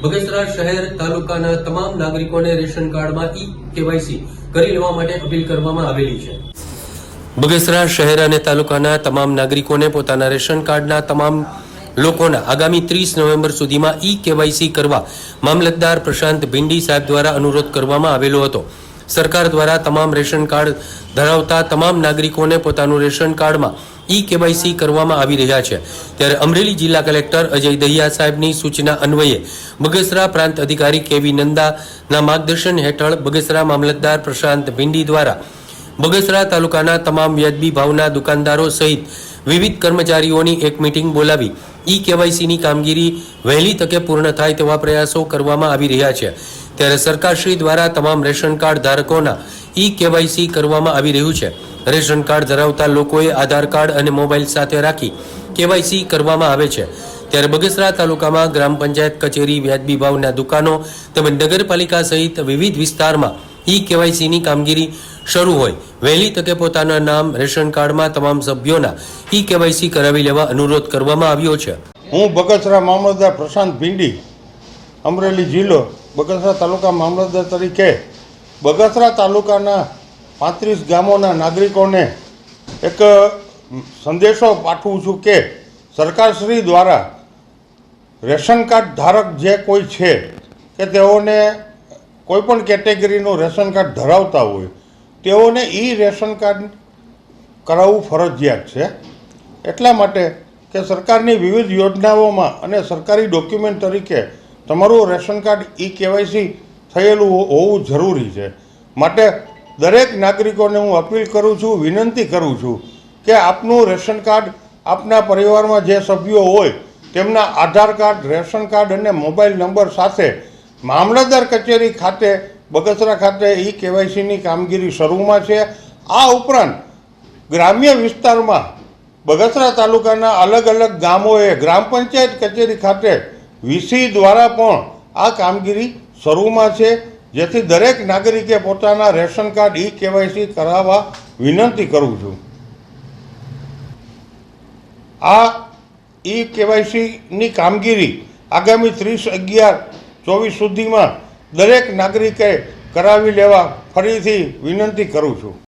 બગસરા શહેર તાલુકાના તમામ નાગરિકોને રેશન કાર્ડમાં કેવાયસી કરી લેવા માટે અપીલ કરવામાં આવેલી છે। બગસરા શહેર અને તાલુકાના તમામ નાગરિકોને પોતાના રેશન કાર્ડના તમામ લોકોના આગામી 30 નવેમ્બર સુધીમાં કેવાયસી કરવા મામલતદાર પ્રશાંત ભીંડી સાહેબ દ્વારા અનુરોધ કરવામાં આવેલો હતો। સરકાર દ્વારા તમામ રેશન કાર્ડ ધરાવતા તમામ નાગરિકોને પોતાનું રેશન કાર્ડમાં કેવાયસી કરવામાં આવી રહ્યા છે। ત્યારે અમરેલી જિલ્લા કલેક્ટર અજય દહિયા સાહેબની સૂચના અન્વયે બગસરા પ્રાંત અધિકારી કેવી નંદાના માર્ગદર્શન હેઠળ બગસરા મામલતદાર પ્રશાંત ભીંડી દ્વારા બગસરા તાલુકાના તમામ વ્યાજબી ભાવના દુકાનદારો સહિત વિવિધ કર્મચારીઓની એક મીટિંગ બોલાવી કેવાયસીની કામગીરી વહેલી તકે પૂર્ણ થાય તેવા પ્રયાસો કરવામાં આવી રહ્યા છે। ત્યારે સરકારશ્રી દ્વારા તમામ રેશન કાર્ડ ધારકોના કેવાયસી કરવામાં આવી રહ્યું છે। રેશન કાર્ડ ધરાવતા લોકોએ આધાર કાર્ડ અને મોબાઈલ સાથે રાખી કેવાયસી કરવામાં આવે છે। ત્યારે બગસરા તાલુકામાં ગ્રામ પંચાયત કચેરી, વ્યાજબી ભાવના દુકાનો તેમજ નગરપાલિકા સહિત વિવિધ વિસ્તારમાં કેવાયસીની કામગીરી શરૂ હોય વહેલી તકે પોતાના નામ રેશન કાર્ડમાં તમામ સભ્યોના કેવાયસી કરાવી લેવા અનુરોધ કરવામાં આવ્યો છે। હું બગસરા મામલતદાર પ્રશાંત ભીંડી, અમરેલી જિલ્લો, બગસરા તાલુકા મામલતદાર તરીકે બગસરા તાલુકાના 35 ગામોના નાગરિકોને એક સંદેશો પાઠવું છું કે સરકારશ્રી દ્વારા રેશન કાર્ડ ધારક જે કોઈ છે કે તેઓને કોઈપણ કેટેગરીનું રેશન કાર્ડ ધરાવતા હોય તેઓને રેશન કાર્ડ કરાવવું ફરજિયાત છે। એટલા માટે કે સરકારની વિવિધ યોજનાઓમાં અને સરકારી ડોક્યુમેન્ટ તરીકે તમારું રેશન કાર્ડ કેવાયસી થયેલું હોવું જરૂરી છે। માટે દરેક નાગરિકોને હું અપીલ કરું છું, વિનંતી કરું છું કે આપનું રેશન કાર્ડ આપના પરિવારમાં જે સભ્યો હોય તેમના આધાર કાર્ડ, રેશન કાર્ડ અને મોબાઈલ નંબર સાથે મામલતદાર કચેરી ખાતે બગસરા ખાતે કેવાયસીની કામગીરી શરૂમાં છે। આ ઉપરાંત ગ્રામ્ય વિસ્તારમાં બગસરા તાલુકાના અલગ અલગ ગામોએ ગ્રામ પંચાયત કચેરી ખાતે વીસી દ્વારા પણ આ કામગીરી શરૂમાં છે, જેથી દરેક નાગરિકે પોતાના રેશન કાર્ડ કેવાયસી કરાવવા વિનંતી કરું છું। આ કેવાયસીની કામગીરી આગામી 30/11/24 સુધીમાં દરેક નાગરિકે કરાવી લેવા ફરીથી વિનંતી કરું છું।